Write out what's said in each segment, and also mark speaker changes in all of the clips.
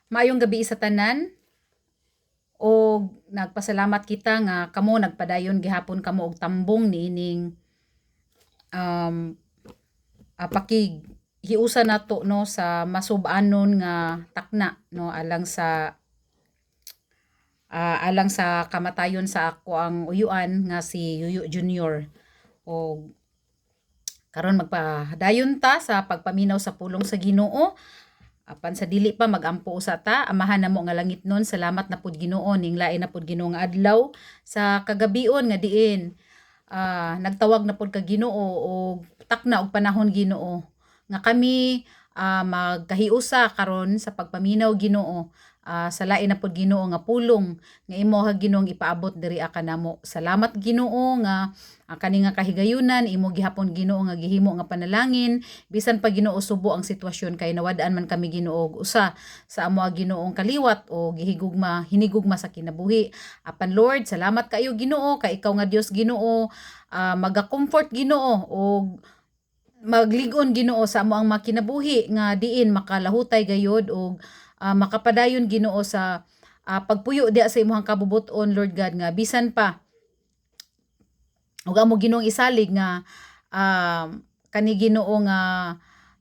Speaker 1: Maayong gabi sa tanan o nagpasalamat kita nga kamo nagpadayon gihapon kamo og tambong niining um, pakihiusa nato no sa masub-anon nga takna no alang sa kamatayon sa ako ang uyuan nga si Yuyu Junior. O karon magpadayon ta sa pagpaminaw sa pulong sa Ginoo. Apan sa dili pa magampo usa ta, amahan namo nga langit nun, salamat na pud Ginoo ning lain na pud Ginoo nga adlaw sa kagabion nga diin. Nagtawag na pud ka Ginoo og takna og panahon Ginoo nga kami magkahiusa karon sa pagpaminaw Ginoo. Sa lain na pud Ginoo nga pulong nga imo ha Ginoong ipaabot diri kanamo. Salamat Ginoo nga kani nga kahigayunan imo gihapon Ginoo nga gihimo nga panalangin bisan pa Ginoo subo ang sitwasyon kay nawad-an man kami Ginoo og usa sa amo Ginoong kaliwat o hinigugma sa kinabuhi. Apan Lord, salamat kayo Ginoo kay ikaw nga Dios Ginoo, maga-comfort Ginoo og magligon Ginoo sa amo ang makinabuhi nga diin makalahutay gayod og makapadayon Ginoo sa pagpuyo diha sa imong kabubuton Lord God nga bisan pa ug amo Ginoong isalig nga kani Ginoo nga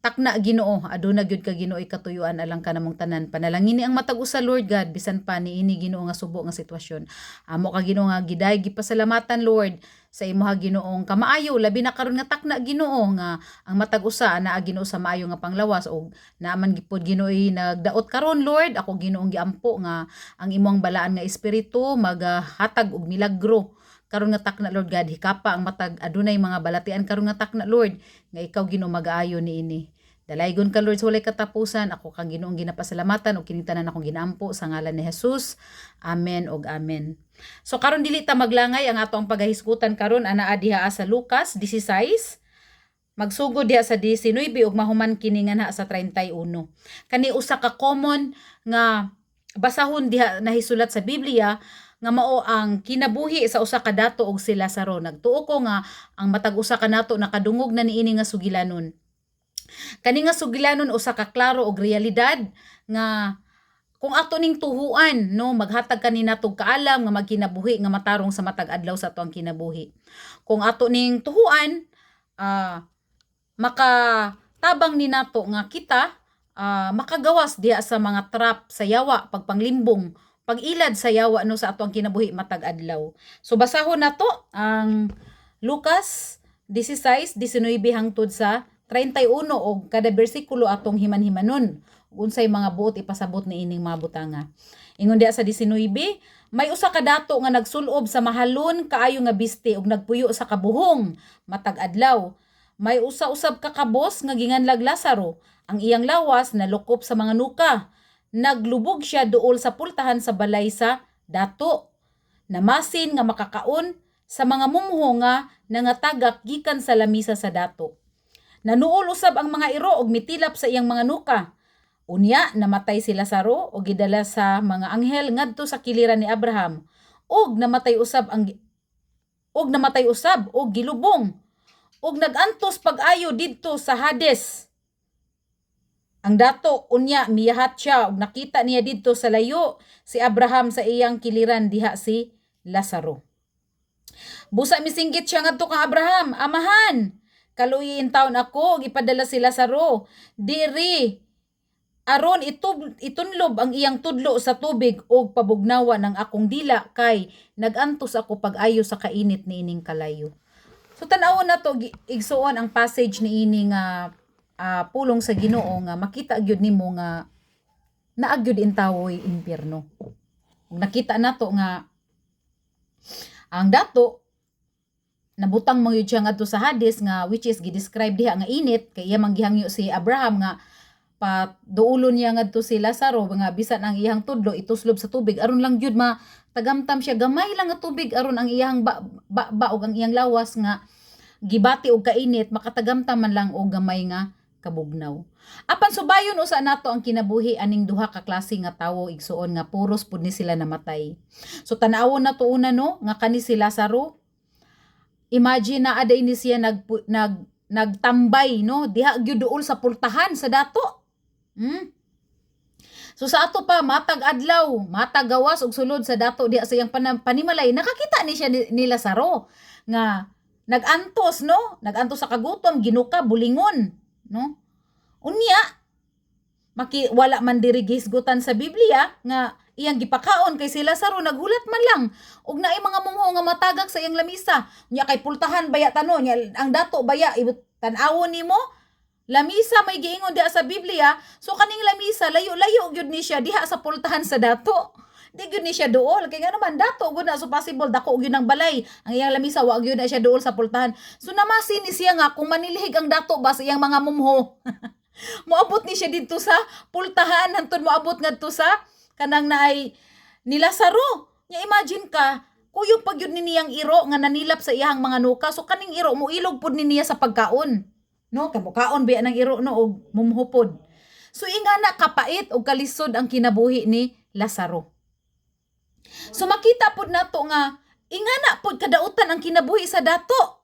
Speaker 1: takna Ginoo aduna gyud ka Ginoo ikatuyuan alang kanamong tanan. Panalangin ni ang matag usa Lord God bisan pa niini Ginoo nga subo nga sitwasyon. Amo ka Ginoo nga giday gipasalamatan Lord sa imo ha Ginoong kamaayo labi na karon nga takna Ginoo nga ang matag usa naa Ginoo sa maayo nga panglawas og naaman gipud Ginoo'y nagdaot karon Lord ako Ginoong giampo nga ang imong balaan nga espiritu maghatag og milagro karon nga takna Lord God hikapa ang matag adunay mga balatian karon nga takna Lord nga ikaw Ginoo mag-aayo niini. Dalaygon ka Lord sa walay katapusan ako kang Ginoong ginapasalamatan ug kining tanan akong ginampo sa ngalan ni Jesus. Amen ug amen. So karon dili ta maglangay ang atong pagahisgutan karon anaa diha sa Lucas 16 magsugod diha sa 19 ug mahuman kini nga sa 31. Kani usa ka common nga basahon diha nahisulat sa Biblia nga mao ang kinabuhi sa usa ka dato og si Lazaro. Nagtuo ko nga ang matag usa ka nato nakadungog na niini nga sugilanon. Kani nga sugilanon usa ka klaro og realidad nga kung ato ning tuhuan no maghatag kanina tog kaalam nga magkinabuhi nga matarong sa matag adlaw sa ato ang kinabuhi. Kung ato ning tuhuan makatabang ni nato nga kita makagawas diha sa mga trap sa yawa pagpanglimbong pag-ilad sa yawa no sa ato ang kinabuhi matag adlaw. So basahon nato ang Lucas 16:19 hangtod sa 31 og kada bersikulo atong himan-himanon unsay mga buot ipasabot ni ining mga butanga. Ingon diha sa 19, may usa ka dato nga nagsulob sa mahalon kaayo nga biste ug nagpuyo sa kabuhong matag adlaw. May usa-usab ka kabos nga ginganlag Lazaro, ang iyang lawas nalukop sa mga nuka. Naglubog siya duol sa pultahan sa balay sa dato. Namasin nga makakaon sa mga mumho nga nangatagak gikan sa lamisa sa dato. Nanuol usab ang mga iro og mitilap sa iyang mga nuka. Unya namatay si Lazaro og gidala sa mga anghel ngadto sa kiliran ni Abraham. Og namatay usab og gilubong. Og nagantos pag-ayo didto sa Hades. Ang dato unya miyahat siya og nakita niya didto sa layo si Abraham sa iyang kiliran diha si Lazaro. Busa misinggit siya ngadto kang Abraham, amahan. Kaluyin taon ako, ipadala si Lazaro. Diri, aron itunlob ang iyang tudlo sa tubig o pabugnawa ng akong dila kay nagantos ako pag-ayo sa kainit ni ining kalayo. So tan-awon na to igsuon ang passage ni ining pulong sa Ginoo nga makita gyud nimo nga naagyud intawoy impyerno. Ug nakita nato nga ang dato nabutang mangyud siya ngadto sa Hades nga which is gi-describe diha nga init kay iya manggihangyo si Abraham nga paduulon niya ngadto si Lazaro nga bisan ang iyang tudlo ituslob sa tubig aron lang gyud tagamtam siya gamay lang nga tubig aron ang iyang baog ang iyang lawas nga gibati og kainit makatagamtam man lang og gamay nga kabugnaw. Apan subayon usa nato ang kinabuhi aning duha ka klase nga tawo igsuon nga puros pud ni sila namatay. So tan-awon nato una no nga kani si Lazaro. Imagine na ada ini siya nagtambay no diha gyud duol sa pultahan sa dato. So sa ato pa matag adlaw, matag gawas og sulod sa dato diha sa iyang panimalay, nakakita ni siya ni Lazaro nga nagantos no, nagantos sa kagutom, ginuka bulingon no. Unya wala man diri gisgutan sa Biblia nga iyang gipakaon kay si Lazaro naghulat man lang ug naay mga mungho nga matagak sa iyang lamisa. Unya kay pultahan baya tanon nya ang dato baya tan-awon nimo lamisa may giingon diha sa Biblia, so kaning lamisa layo-layo gyud ni siya diha sa pultahan sa dato. Di gyud ni siya duol kay nga naman dato gud na, so possible dako gyud ng balay. Ang iyang lamisa wa gyud na siya duol sa pultahan. So namasin ni siya nga kung manilihig ang dato ba sa iyang mga mumho. Moabot ni siya dito sa pultahan hantod moabot ngadto sa kanang naay ni Lazaro. Nya imagine ka, kuyog pag yun ni niyang iro nga nanilap sa iyang mga nuka. So kaning iro mo ilog pud ni niya sa pagkaon. No, kamukaon biya ng iro no og mumhupod. So ingana kapait og kalisod ang kinabuhi ni Lazaro. So makita pud nato nga ingana pud kadautan ang kinabuhi sa dato.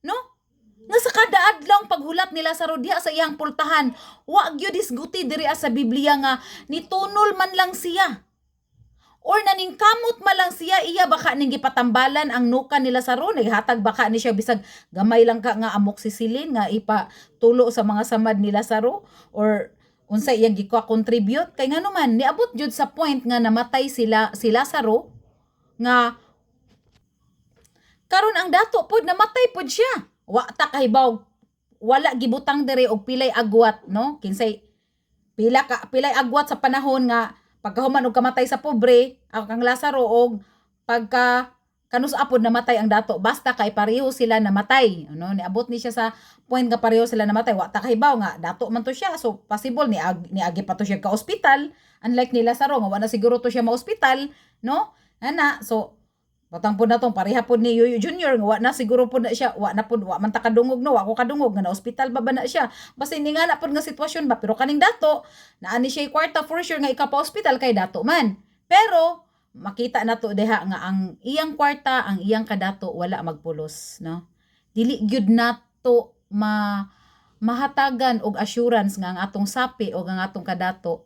Speaker 1: No? Nga sa kada adlaw paghulat ni Lazaro diha sa iyang pultahan, wa gyud isguti diri sa Biblia nga nitunol man lang siya. Or naningkamot man lang siya, iya baka ning gipatambalan ang nuka ni Lazaro, naghatag baka ni siya bisag gamay lang ka nga amoxicillin nga ipatulo sa mga samad ni Lazaro, or unsa iyang gika-contribute kay ngano man niabot jud sa point nga namatay si Lazaro nga karon ang dato pod namatay pod siya. Wa ta kahibaw, wala gibutang diri og pilay agwat no, kinsay pilay agwat sa panahon nga pagkahuman og kamatay sa pobre kang Lazaro og pagka kanus apod namatay ang dato, basta kay pareho sila namatay ano, niabot ni siya sa point nga pareho sila namatay. Wa ta kahibaw nga dato man to siya, so possible ni agi pa to siya ka ospital, unlike ni Lazaro nga wala siguro to siya ma-ospital no ana. So batang po na tong pareha po ni Yuyu Junior nga wa na siguro po na siya, wa man ta kadungog no, wa ko kadungog nga na ospital ba na siya, basta hindi nga na po nga sitwasyon ba. Pero kaning dato naani siya kwarta for sure nga ika pa ospital kay dato man, pero makita nato diha nga ang iyang kwarta, ang iyang kadato wala magpulos no. Dili gyud nato mahatagan og assurance nga ang atong sapi o ang atong kadato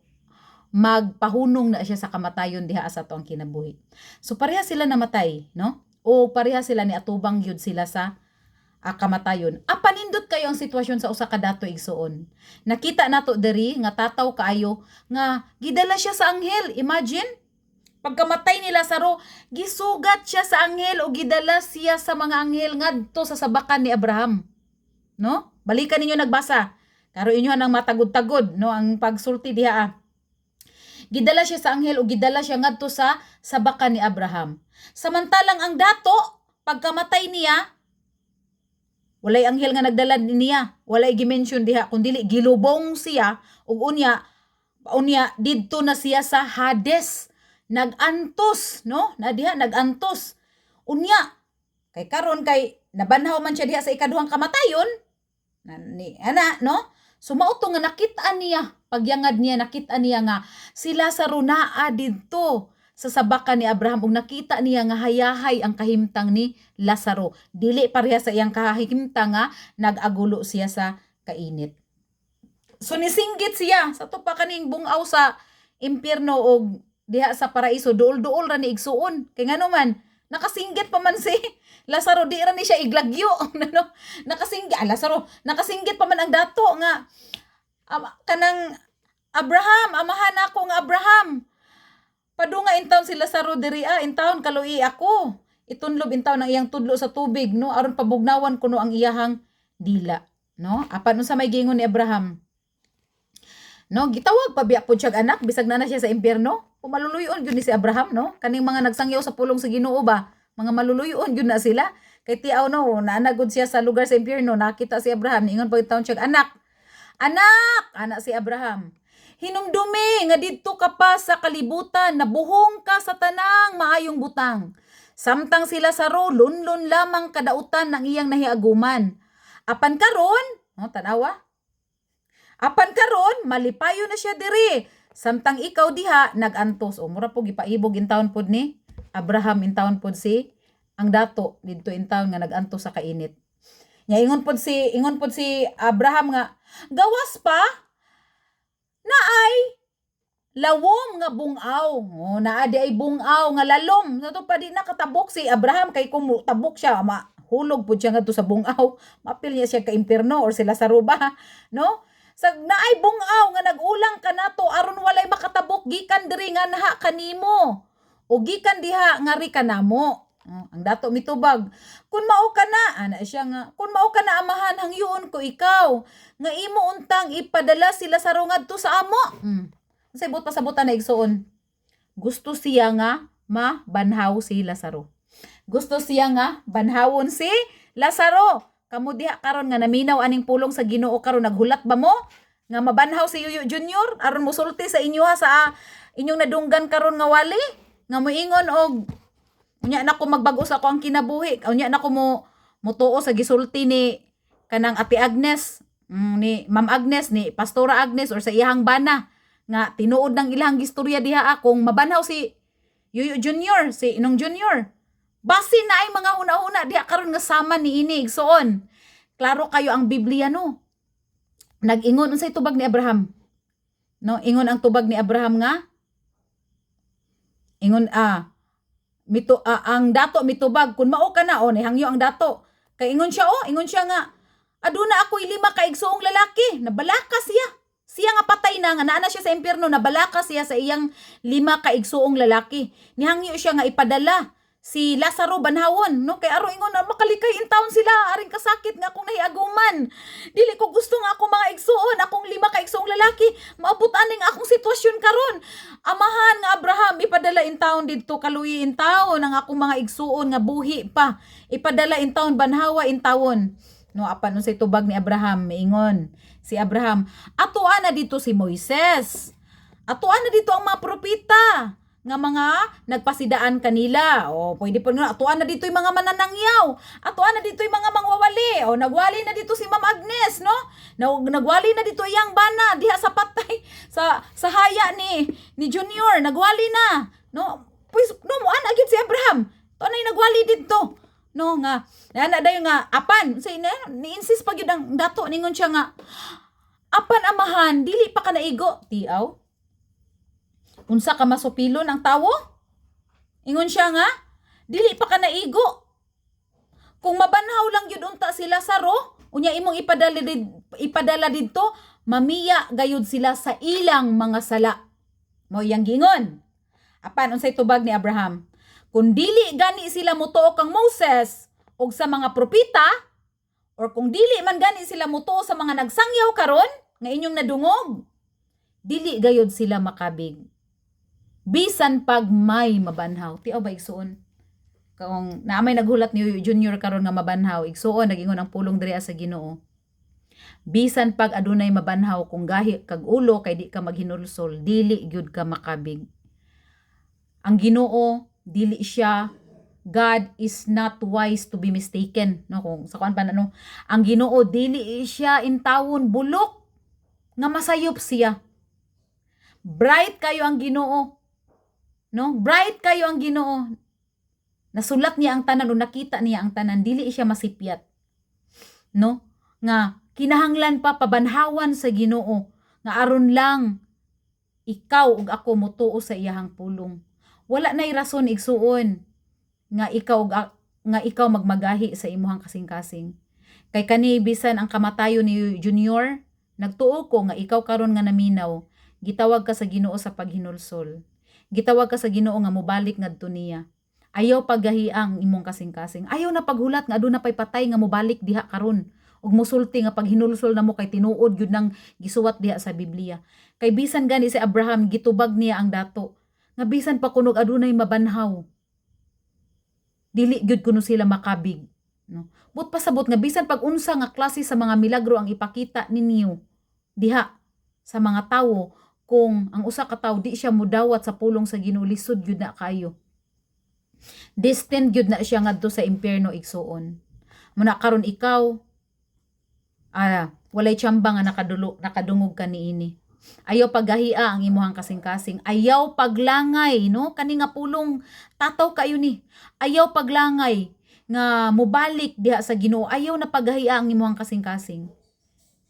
Speaker 1: magpahunong na siya sa kamatayon diha sa atong kinabuhi. So pareha sila namatay, no? O pareha sila ni atubang gyud sila sa kamatayon. Panindot kayo ang sitwasyon sa usa ka dato igsuon. Nakita nato diri nga tataw kaayo nga gidala siya sa anghel. Imagine, pagkamatay ni Lazaro, gisugat siya sa anghel o gidala siya sa mga anghel ngadto sa sabakan ni Abraham. No? Balikan ninyo nagbasa. Karo inyo nang matagod-tagod, no, ang pagsulti diha. Gidala siya sa anghel o gidala siya ngadto sa sabakan ni Abraham. Samantalang ang dato, pagkamatay niya, walay anghel nga nagdala niya, walay gimension diha, kundi gilubong siya ug unya didto na siya sa Hades, nagantos, no? Na diha nagantos. Unya kay karon kay nabanhaw man siya diha sa ikaduhang kamatayon, no? Sumauto nga nakita niya, pagyangad niya nakita niya nga si Lazaro naa didto sa sabakan ni Abraham ug nakita niya nga hayahay ang kahimtang ni Lazaro. Dili pareha sa iyang kahimtang nga nag-agulo siya sa kainit. So nisinggit siya sa tupa kaning bungaw sa impyerno og diha sa paraiso, duol-duol ra ni igsuon. Kay ngano man nakasinggit pa man si Lazaro, di ra ni siya iglagyo no? Lazaro nakasinggit pa man ang dato nga kanang Abraham, amahan ako nga Abraham. Padunga intawon si Lazaro diri intawon kaluyi ako. Itunlob intawon ang iyang tudlo sa tubig no, aron pabugnawan kuno ang iyahang dila no. Apan unsa may gingon ni Abraham? No, gitawag pa biya pud siya anak bisag na siya sa impyerno. Maluluyon gyud ni si Abraham no. Kaning mga nagsangyaw sa pulong sa Ginoo ba, mga maluluyon gyud na sila. Kay tiaw no, naanagod siya sa lugar sa impyerno, nakita si Abraham, ingon pa intawon siya anak. Anak si Abraham. Hinumdumi nga didto ka pa sa kalibutan, nabuhong ka sa tanang maayong butang. Samtang si Lazaro lunlon lamang kadautan ng iyang nahiaguman. Apan karon, no, tanawa. Apan karon malipayo na siya diri. Samtang ikaw diha nagantos. O mura po gipaibog intawon pod ni Abraham, intawon pod si ang dato didto intawon nga nagantos sa kainit. Nya ingon pod si Abraham nga gawas pa naay lawom nga bungaw. Oh, naa di ay bungaw nga lalom. Sa to pa di nakatabok si Abraham kay kung tabok siya hulog pud siya ngadto sa bungaw. Mapil niya siya ka impierno or sila sa ruba, no? Sa naay bungaw nga nagulang ka nato aron walay makatabok gikan diri nga naha kanimo. O gikan diha nga ri kanamo. Oh, ang dato mitubag. Kun mao ka na, ana siya nga, kun mao ka na amahan hangyoon ko ikaw nga imo untang ipadala sila sa rungad to sa amo. Kasi but pasabutan na igsuon. Gusto siya nga mabanhaw si Lazaro. Gusto siya nga banhawon si Lazaro. Kamo diha karon nga naminaw aning pulong sa Ginoo karon naghulat ba mo nga mabanhaw si Yuyo Junior aron mosulti sa inyo ha sa inyong nadunggan karon nga wali nga moingon og unya na ko magbago sa ako ang kinabuhi. Unya na ko mutuo sa gisulti ni kanang Ate Agnes, ni Ma'am Agnes, ni Pastora Agnes or sa iyang bana nga tinuod ng ilang istorya diha akong mabanhaw si Yuyo Junior, si Inong Junior. Basi na ay mga huna-huna diha karon nga sama ni inig soon. Klaro kayo ang Biblia no. Nag-ingon unsay tubag ni Abraham. No, ingon ang tubag ni Abraham nga ingon ang dato mitubag kun mao ka na hangyo ang dato. Kay ingon siya nga aduna ako'y 5 ka igsuong lalaki, nabalaka siya. Siya nga patay na nga naa siya sa impierno, nabalaka siya sa iyang 5 ka igsuong lalaki. Nihangyo siya nga ipadala si Lazaro banhawon, no? Kay aron ingon na makalikay in taon sila aring kasakit nga akong nahiaguman. Dili ko gusto nga akong mga igsuon, akong 5 ka igsuong lalaki, maabot aning akong sitwasyon karon. Amahan nga Abraham, ipadala in taon didto kaluyi in taon ang akong mga igsuon nga buhi pa. Ipadala in taon banhawa in taon. No, apan unsay tubag ni Abraham, miingon si Abraham, atuan na dito si Moises. Atuan na dito ang mga propeta nga mga nagpasidaan kanila. O pwede po nga atuan na dito yung mga mananangyaw. Atuan na dito yung mga mangwawali. O nagwali na dito si Ma'am Agnes, no? Nagwali na dito iyang bana diha sa patay sa haya ni Junior. Nagwali na, no? Pues no mo ana gid si Abraham. To na nagwali dito. No nga ana dayon nga apan say ni-insist pa gyud ang dato ningon siya nga apan amahan dili pa ka naigo tiaw unsa ka masupilon ang tawo ingon siya nga dili pa ka naigo kung mabanhaw lang gyud unta si Lazaro unya imong ipadala didto mamiya gayud sila sa ilang mga sala mo yang gingon apan unsay tubag ni Abraham kung dili gani sila mutuo kang Moses o sa mga propeta, or kung dili man gani sila mutuo sa mga nagsangyaw karon nga inyong nadungog, dili gayod sila makabig. Bisan pag may mabanhaw. Tiaw ba igsuon? Kung naamay naghulat ni Junior karon nga mabanhaw, igsuon nagingon ang pulong diri sa Ginoo. Bisan pag adunay mabanhaw kung gahi kag ulo kay di ka maghinulsol, dili gyud ka makabig. Ang Ginoo dili siya God is not wise to be mistaken no kung sa kuan pa no ang Ginoo dili siya intawon bulok nga masayop siya bright kayo ang Ginoo no bright kayo ang Ginoo nasulat niya ang tanan o nakita niya ang tanan dili siya masipyat no nga kinahanglan pa pabanhawan sa Ginoo nga aron lang ikaw ug ako motuo sa iyahang pulong. Wala nay rason igsuon nga ikaw magmagahi sa imuhang kasing-kasing. Kay kani bisan ang kamatayon ni Junior, nagtuo ko nga ikaw karon nga naminaw, gitawag ka sa Ginoo sa paghinulsol. Gitawag ka sa Ginoo nga mobalik ngadto niya. Ayaw paggahi ang imong kasing-kasing. Ayaw na paghulat nga aduna pay patay nga mobalik diha karon. Ug musulti nga paghinulsol na mo kay tinuod gyud nang gisuwat diha sa Biblia. Kay bisan gani si Abraham gitubag niya ang dato nga bisan pa kunog adunay mabanhaw dili gyud kuno sila makabig no but pasabot nga bisan pag unsa nga klase sa mga milagro ang ipakita ninyo diha sa mga tawo kung ang usa ka tawo di siya mudawat sa pulong sa Ginoo lisod gyud na kayo destined gyud na siya ngadto sa impierno igsuon muna karon ikaw walay tiyamba nga nakadungog ka niini. Ayaw paggahia ang imuhang kasing-kasing. Ayaw paglangay, no? Kani nga pulong tataw kayo ni. Ayaw paglangay nga mubalik diha sa Ginoo. Ayaw na paggahia ang imuhang kasing-kasing.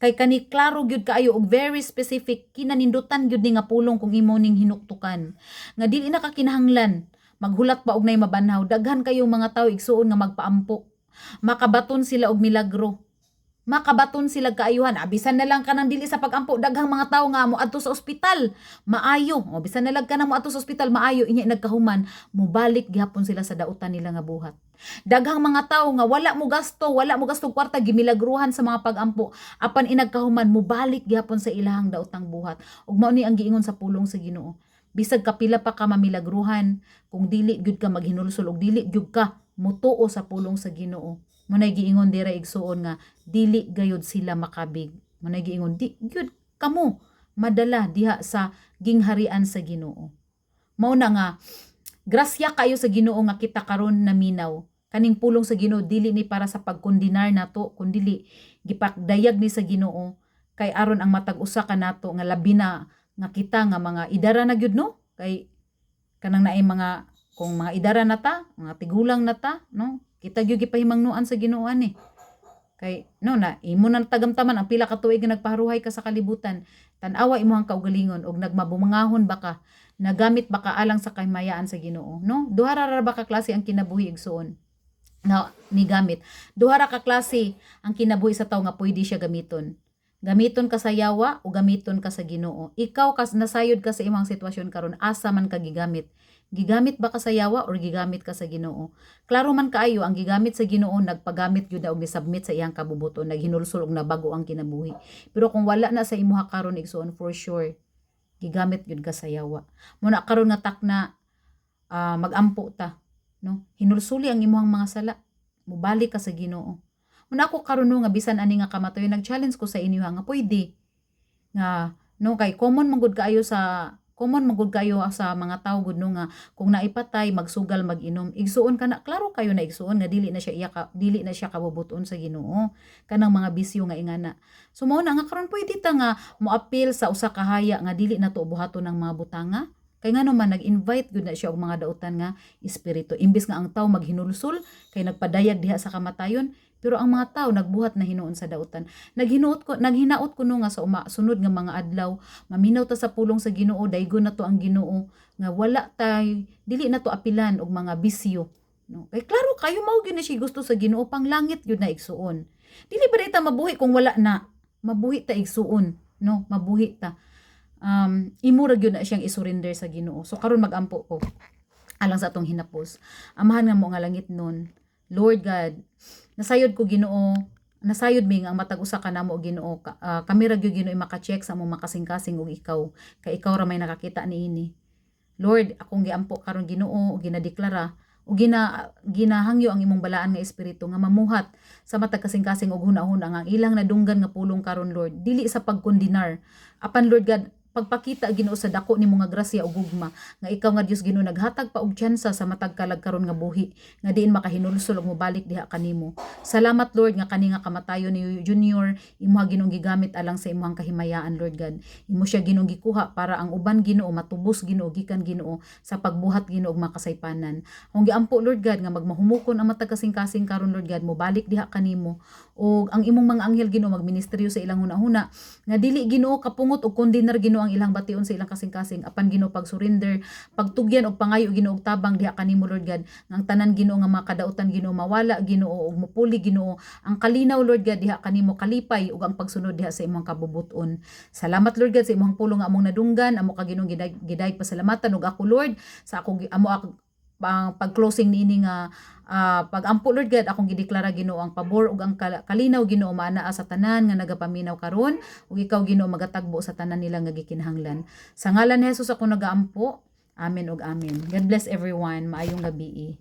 Speaker 1: Kay kani klaro gyud kaayo og very specific kinanindutan gyud ni nga pulong kung imo ning hinuktukan. Nga dili na ka kinahanglan maghulat pa og nay mabanhaw. Daghan kayong mga tawo igsuon nga magpaampo. Makabaton sila og milagro. Makabaton sila kaayuhan. Bisan na lang ka nang dili sa pagampo. Daghang mga tao nga mo adto sa ospital. Maayo. Bisan na lang ka nang mo adto sa ospital. Maayo. Inya nagkahuman. Mubalik gihapon sila sa dautan nila nga buhat. Daghang mga tao nga wala mo gasto kwarta gimilagruhan sa mga pagampo. Apan inagkahuman mubalik gihapon sa ilahang daotang buhat. Ug mao ni ang giingon sa pulong sa Ginoo. Bisag kapila pa ka mamilagruhan kung dili gyud ka maghinulsol og dili gyud ka mutuo sa pulong sa Ginoo. Munay giingon dira igsuon nga dili gayud sila makabig. Munay giingon di gyud kamo madala diha sa gingharian sa Ginoo. Mao na nga grasya kayo sa Ginoo nga kita karon naminaw. Kaning pulong sa Ginoo dili ni para sa pagkondinar nato kundi gipakdayag ni sa Ginoo kay aron ang matag usa ka nato nga labi na nga kita nga mga idara na gyud no kay kanang naay mga kung mga idara na ta, mga tigulang na ta, no? Kita gyud gipahimangnuan sa Ginoo ani. Kay no na imo nang tagamtaman ang pila ka tuig nga nagpaharuhay ka sa kalibutan. Tan-awa imong kaugalingon og nagmabumangahon ba ka, nagamit ba ka alang sa kahimayaan sa Ginoo, no? Duha ra ba ka klase ang kinabuhi igsuon na ni gamit. Duha ra ka klase ang kinabuhi sa tawo nga pwede siya gamiton. Gamiton ka sa yawa o gamiton ka sa Ginoo. Ikaw kas nasayod ka sa imong sitwasyon karon asa man ka gigamit. Gigamit ba ka sa yawa or gigamit ka sa Ginoo? Klaro man kaayo ang gigamit sa Ginoo nagpagamit gyud og ni-submit sa iyang kabubuton, naghinulsol og nabago ang kinabuhi. Pero kung wala na sa imuha karon igsuon for sure gigamit gyud ka sa yawa. Muna karon nga takna magampo ta, no? Hinulsuli ang imuhang mga sala. Mubalik ka sa Ginoo. Muna ako karon nga bisan ani nga kamatoy nag-challenge ko sa inyo nga pwede nga no kay common man gud kayo sa mga tawo gud no nga kung naipatay magsugal mag-inom igsuon kana klaro kayo na igsuon nga dili na siya kabubuton sa Ginoo kanang mga bisyo nga ingana. So mao na nga karon pwede ta nga moapil sa usa ka haya nga dili na to buhaton ng mga butanga. Kay nga naman nag-invite gud na siya og mga dautan nga espiritu imbis nga ang tawo maghinulsol kay nagpadayag diha sa kamatayon. Pero ang mga tao nagbuhat na hinuon sa dautan. Naghinaot ko no nga sa sunod nga mga adlaw, maminaw ta sa pulong sa Ginoo, daygon na to ang Ginoo nga wala tay dili na to apilan og mga bisyo. No? Kay klaro kayo mao gyud na siya gusto sa Ginoo pang langit gyud na igsuon. Dili ba ta mabuhi kung wala na? Mabuhi ta igsuon, no? Mabuhi ta. Imo ra gyud na siyang isurrender sa Ginoo. So karon magampo ko alang sa atong hinapos. Amahan nga mo nga langit nun. Lord God, nasayod ko Ginoo, nasayod mi nga ang matag usa ka namo Ginoo. Kami ra gyud Ginoo maka-check sa among makasing-kasing og ikaw. Kay ikaw ra may nakakita niini. Lord, akong giampo karon Ginoo, ginadeklara o ginahangyo ang imong balaan nga espiritu nga mamuhat sa matag kasing-kasing og hunahuna ang ilang nadunggan nga pulong karon Lord. Dili sa pagkondinar. Apan Lord God, pagpakita Ginoo sa dako nimo nga grasya ug gugma nga ikaw nga Dios Ginoo naghatag pa og tsansa sa matag kalag karon nga buhi nga diin makahinulsol og mobalik diha kanimo. Salamat Lord nga kani nga kamatayon ni Junior imong Ginoong gigamit alang sa imong kahimayaan Lord God. Imo siya Ginoong gikuha para ang uban Ginoo matubos Ginoo gikan Ginoo sa pagbuhat Ginoo og makasaypanan. Ang giampo Lord God nga magmahumukon ang matag kasing-kasing karon Lord God mobalik diha kanimo og ang imong mga anghel Ginoo magministeryo sa ilang hunahuna nga dili Ginoo kapungot og kondinar Ginoo ang ilang bation sa ilang kasing-kasing apan Ginoo pag-surrender, pagtugyan og pangayo Ginoo og tabang diha kanimo Lord God nga ang tanan Ginoo nga mga kadautan Ginoo mawala Ginoo og mupuli Ginoo ang kalinaw Lord God diha kanimo kalipay ug ang pagsunod diha sa imong kabubuton. Salamat Lord God sa imong pulong nga among nadunggan amo ka Ginoo giday pasalamatan ug ako Lord sa ako pag-closing niini nga pag-ampo Lord God akong gideklara Ginoo ang pabor ug ang kalinaw Ginoo maanaa sa tanan nga nagapaminaw karon ug ikaw Ginoo magatagbo sa tanan nila nga gikinahanglan. Sa ngalan ni Hesus ako nagaampo. Amen ug amen. God bless everyone. Maayong gabi.